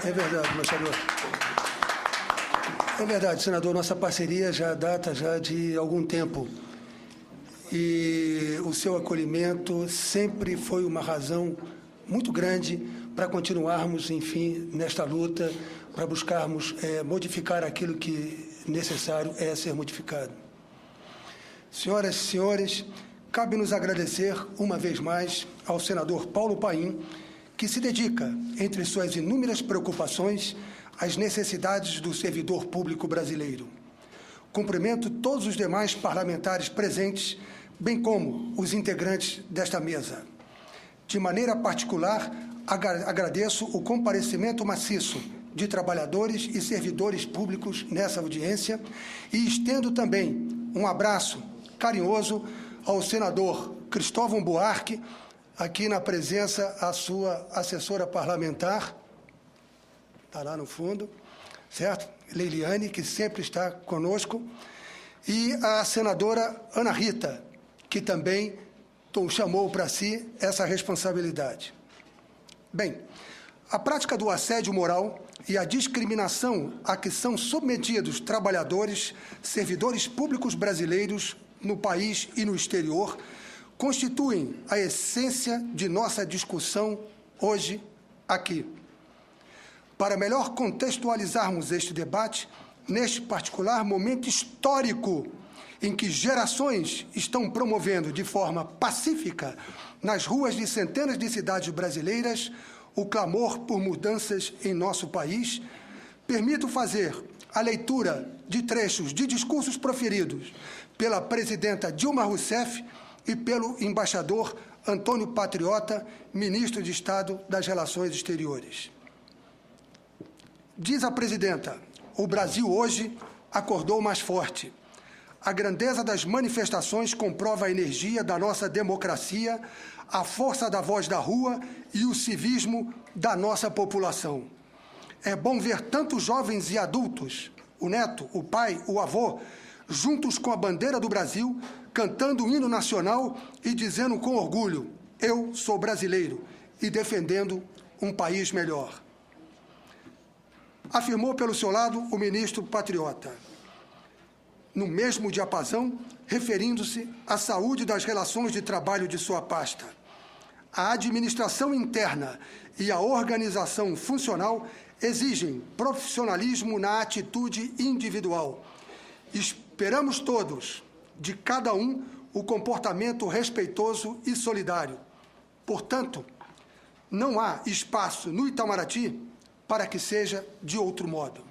É verdade, embaixador. É verdade, senador, nossa parceria já data já de algum tempo. E o seu acolhimento sempre foi uma razão muito grande para continuarmos, enfim, nesta luta, para buscarmos modificar aquilo que necessário é ser modificado. Senhoras e senhores, cabe-nos agradecer uma vez mais ao senador Paulo Paim, que se dedica, entre suas inúmeras preocupações, às necessidades do servidor público brasileiro. Cumprimento todos os demais parlamentares presentes, bem como os integrantes desta mesa. De maneira particular, agradeço o comparecimento maciço de trabalhadores e servidores públicos nessa audiência e estendo também um abraço carinhoso ao senador Cristóvão Buarque, aqui na presença a sua assessora parlamentar, está lá no fundo, certo? Leiliane, que sempre está conosco, e a senadora Ana Rita, que também chamou para si essa responsabilidade. Bem, a prática do assédio moral e a discriminação a que são submetidos trabalhadores, servidores públicos brasileiros no país e no exterior, constituem a essência de nossa discussão hoje aqui. Para melhor contextualizarmos este debate, neste particular momento histórico em que gerações estão promovendo de forma pacífica nas ruas de centenas de cidades brasileiras o clamor por mudanças em nosso país, permito fazer a leitura de trechos de discursos proferidos pela presidenta Dilma Rousseff e pelo embaixador Antônio Patriota, ministro de Estado das Relações Exteriores. Diz a presidenta: o Brasil hoje acordou mais forte. A grandeza das manifestações comprova a energia da nossa democracia, a força da voz da rua e o civismo da nossa população. É bom ver tantos jovens e adultos, o neto, o pai, o avô, juntos com a bandeira do Brasil, cantando o hino nacional e dizendo com orgulho: eu sou brasileiro, e defendendo um país melhor. Afirmou pelo seu lado o ministro Patriota, no mesmo diapasão, referindo-se à saúde das relações de trabalho de sua pasta. A administração interna e a organização funcional exigem profissionalismo na atitude individual. Esperamos todos, de cada um, o comportamento respeitoso e solidário. Portanto, não há espaço no Itamaraty para que seja de outro modo.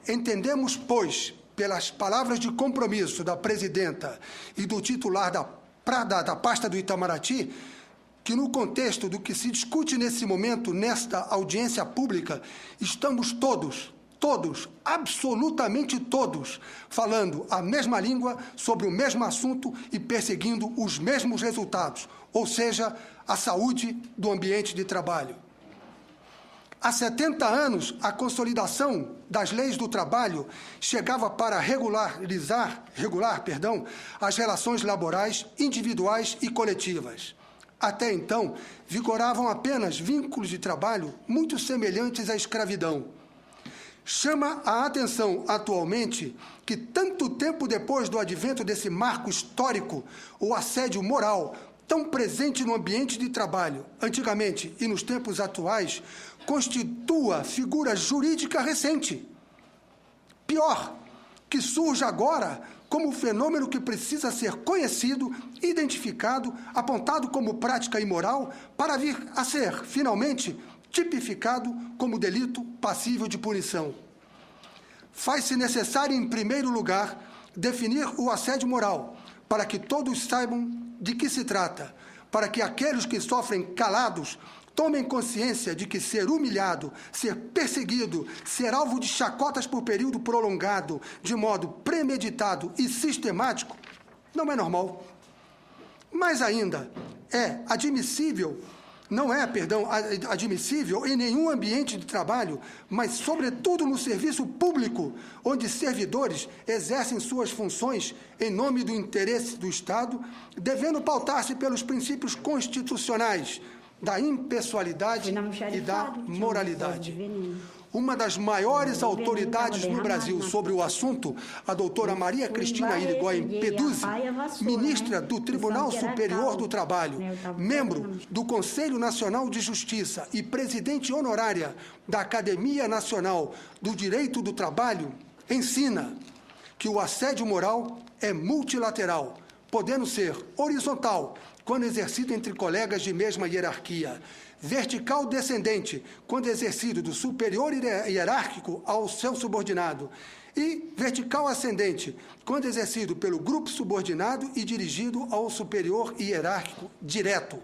Entendemos, pois, pelas palavras de compromisso da presidenta e do titular da pasta do Itamaraty, que no contexto do que se discute nesse momento, nesta audiência pública, estamos todos, absolutamente todos, falando a mesma língua sobre o mesmo assunto e perseguindo os mesmos resultados, ou seja, a saúde do ambiente de trabalho. Há 70 anos, a consolidação das leis do trabalho chegava para regular as relações laborais individuais e coletivas. Até então, vigoravam apenas vínculos de trabalho muito semelhantes à escravidão. Chama a atenção atualmente que, tanto tempo depois do advento desse marco histórico, o assédio moral, tão presente no ambiente de trabalho, antigamente e nos tempos atuais, constitua figura jurídica recente. Pior, que surge agora como fenômeno que precisa ser conhecido, identificado, apontado como prática imoral, para vir a ser, finalmente, tipificado como delito passível de punição. Faz-se necessário, em primeiro lugar, definir o assédio moral, para que todos saibam de que se trata, para que aqueles que sofrem calados tomem consciência de que ser humilhado, ser perseguido, ser alvo de chacotas por período prolongado, de modo premeditado e sistemático, não é normal. Mais ainda, não é admissível em nenhum ambiente de trabalho, mas, sobretudo, no serviço público, onde servidores exercem suas funções em nome do interesse do Estado, devendo pautar-se pelos princípios constitucionais da impessoalidade e da moralidade. Uma das maiores autoridades no Brasil sobre o assunto, a doutora Maria Cristina Irigoyen Peduzzi, ministra do Tribunal Superior do Trabalho, membro do Conselho Nacional de Justiça e presidente honorária da Academia Nacional do Direito do Trabalho, ensina que o assédio moral é multilateral, podendo ser horizontal, quando exercido entre colegas de mesma hierarquia, vertical descendente, quando exercido do superior hierárquico ao seu subordinado, e vertical ascendente, quando exercido pelo grupo subordinado e dirigido ao superior hierárquico direto.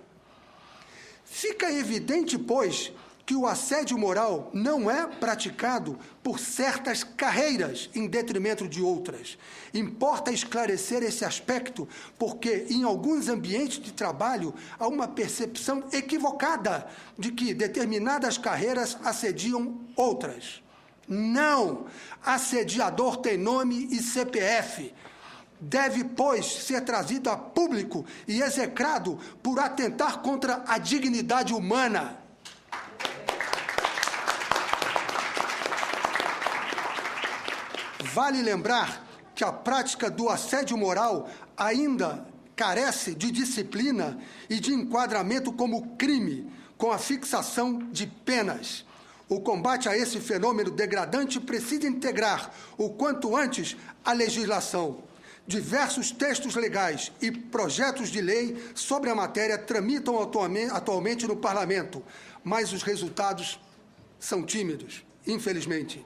Fica evidente, pois, que o assédio moral não é praticado por certas carreiras em detrimento de outras. Importa esclarecer esse aspecto, porque em alguns ambientes de trabalho há uma percepção equivocada de que determinadas carreiras assediam outras. Não! Assediador tem nome e CPF. Deve, pois, ser trazido a público e execrado por atentar contra a dignidade humana. Vale lembrar que a prática do assédio moral ainda carece de disciplina e de enquadramento como crime, com a fixação de penas. O combate a esse fenômeno degradante precisa integrar, o quanto antes, a legislação. Diversos textos legais e projetos de lei sobre a matéria tramitam atualmente no Parlamento, mas os resultados são tímidos, infelizmente.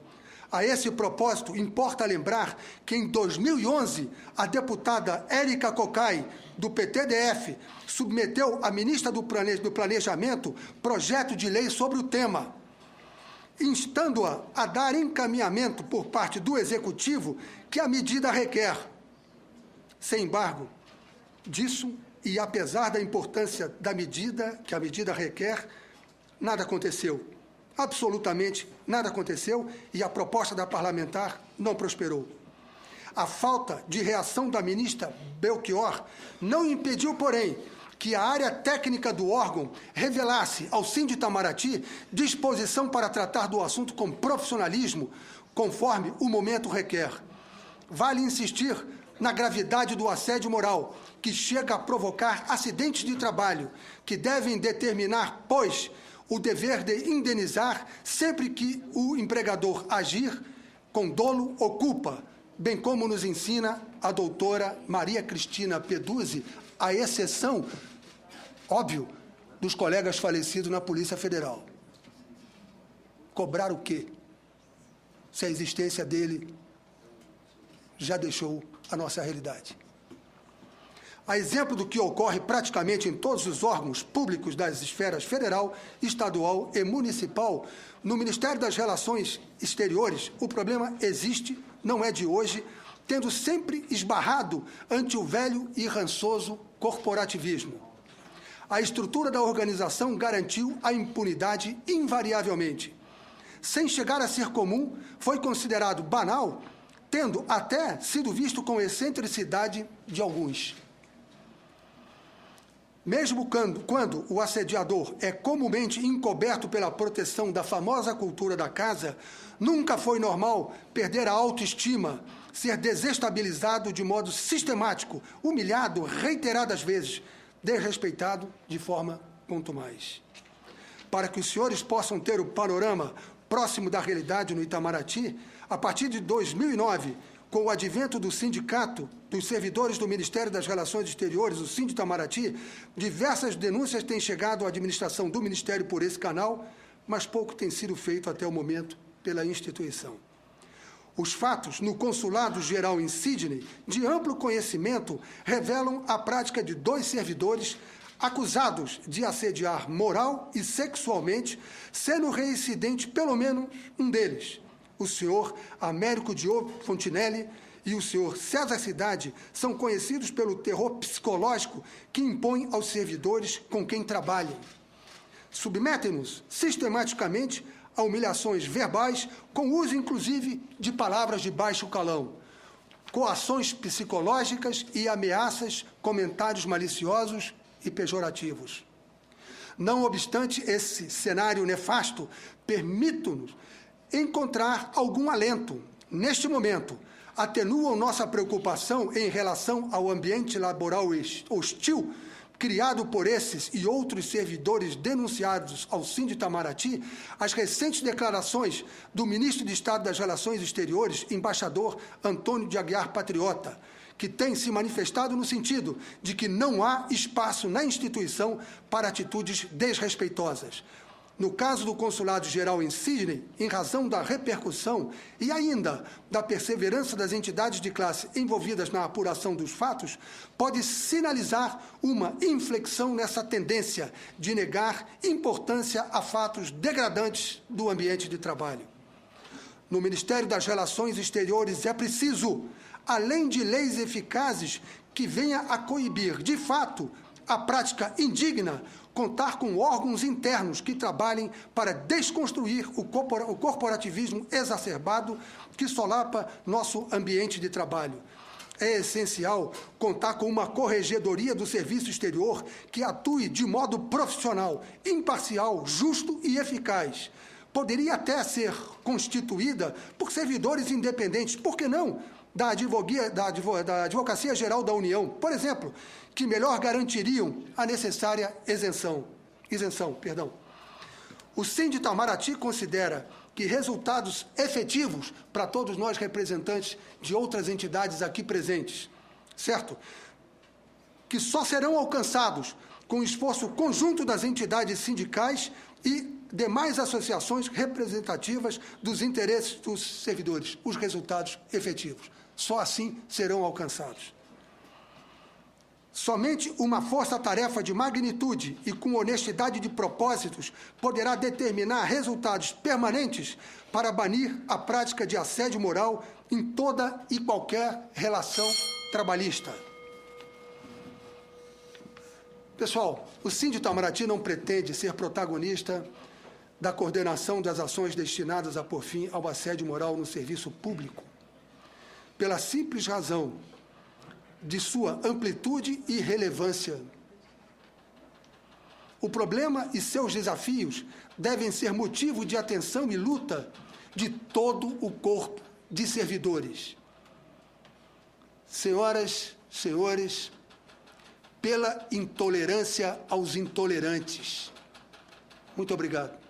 A esse propósito, importa lembrar que, em 2011, a deputada Érica Cocai, do PTDF, submeteu à ministra do Planejamento projeto de lei sobre o tema, instando-a a dar encaminhamento por parte do Executivo que a medida requer. Sem embargo, disso, e apesar da importância da medida que a medida requer, nada aconteceu. Absolutamente nada aconteceu e a proposta da parlamentar não prosperou. A falta de reação da ministra Belchior não impediu, porém, que a área técnica do órgão revelasse ao Síndico Itamaraty disposição para tratar do assunto com profissionalismo, conforme o momento requer. Vale insistir na gravidade do assédio moral, que chega a provocar acidentes de trabalho, que devem determinar, pois, o dever de indenizar sempre que o empregador agir com dolo ou culpa, bem como nos ensina a doutora Maria Cristina Peduzzi, à exceção, óbvio, dos colegas falecidos na Polícia Federal. Cobrar o quê? Se a existência dele já deixou a nossa realidade. A exemplo do que ocorre praticamente em todos os órgãos públicos das esferas federal, estadual e municipal, no Ministério das Relações Exteriores, o problema existe, não é de hoje, tendo sempre esbarrado ante o velho e rançoso corporativismo. A estrutura da organização garantiu a impunidade invariavelmente. Sem chegar a ser comum, foi considerado banal, tendo até sido visto com excentricidade de alguns. Mesmo quando o assediador é comumente encoberto pela proteção da famosa cultura da casa, nunca foi normal perder a autoestima, ser desestabilizado de modo sistemático, humilhado reiteradas vezes, desrespeitado de forma quanto mais. Para que os senhores possam ter o panorama próximo da realidade no Itamaraty, a partir de 2009, com o advento do Sindicato dos Servidores do Ministério das Relações Exteriores, o Síndico Itamaraty, diversas denúncias têm chegado à administração do Ministério por esse canal, mas pouco tem sido feito até o momento pela instituição. Os fatos no Consulado Geral em Sydney, de amplo conhecimento, revelam a prática de 2 servidores acusados de assediar moral e sexualmente, sendo reincidente pelo menos um deles. O senhor Américo Diogo Fontinelli e o senhor César Cidade são conhecidos pelo terror psicológico que impõe aos servidores com quem trabalham. Submetem-nos sistematicamente a humilhações verbais, com uso, inclusive, de palavras de baixo calão, coações psicológicas e ameaças, comentários maliciosos e pejorativos. Não obstante esse cenário nefasto, permita-nos encontrar algum alento. Neste momento, atenuam nossa preocupação em relação ao ambiente laboral hostil criado por esses e outros servidores denunciados ao Síndico Itamaraty, as recentes declarações do ministro de Estado das Relações Exteriores, embaixador Antônio de Aguiar Patriota, que tem se manifestado no sentido de que não há espaço na instituição para atitudes desrespeitosas. No caso do Consulado-Geral em Sydney, em razão da repercussão e ainda da perseverança das entidades de classe envolvidas na apuração dos fatos, pode sinalizar uma inflexão nessa tendência de negar importância a fatos degradantes do ambiente de trabalho. No Ministério das Relações Exteriores é preciso, além de leis eficazes que venha a coibir, de fato, a prática indigna, contar com órgãos internos que trabalhem para desconstruir o corporativismo exacerbado que solapa nosso ambiente de trabalho. É essencial contar com uma corregedoria do serviço exterior que atue de modo profissional, imparcial, justo e eficaz. Poderia até ser constituída por servidores independentes, por que não? Da Advocacia Geral da União, por exemplo, que melhor garantiriam a necessária isenção. O Síndico Itamaraty considera que resultados efetivos para todos nós representantes de outras entidades aqui presentes, certo? Que só serão alcançados com o esforço conjunto das entidades sindicais e demais associações representativas dos interesses dos servidores, os resultados efetivos. Só assim serão alcançados. Somente uma força-tarefa de magnitude e com honestidade de propósitos poderá determinar resultados permanentes para banir a prática de assédio moral em toda e qualquer relação trabalhista. Pessoal, o Síndico Itamaraty não pretende ser protagonista da coordenação das ações destinadas a pôr fim ao assédio moral no serviço público, pela simples razão de sua amplitude e relevância. O problema e seus desafios devem ser motivo de atenção e luta de todo o corpo de servidores. Senhoras, senhores, pela intolerância aos intolerantes. Muito obrigado.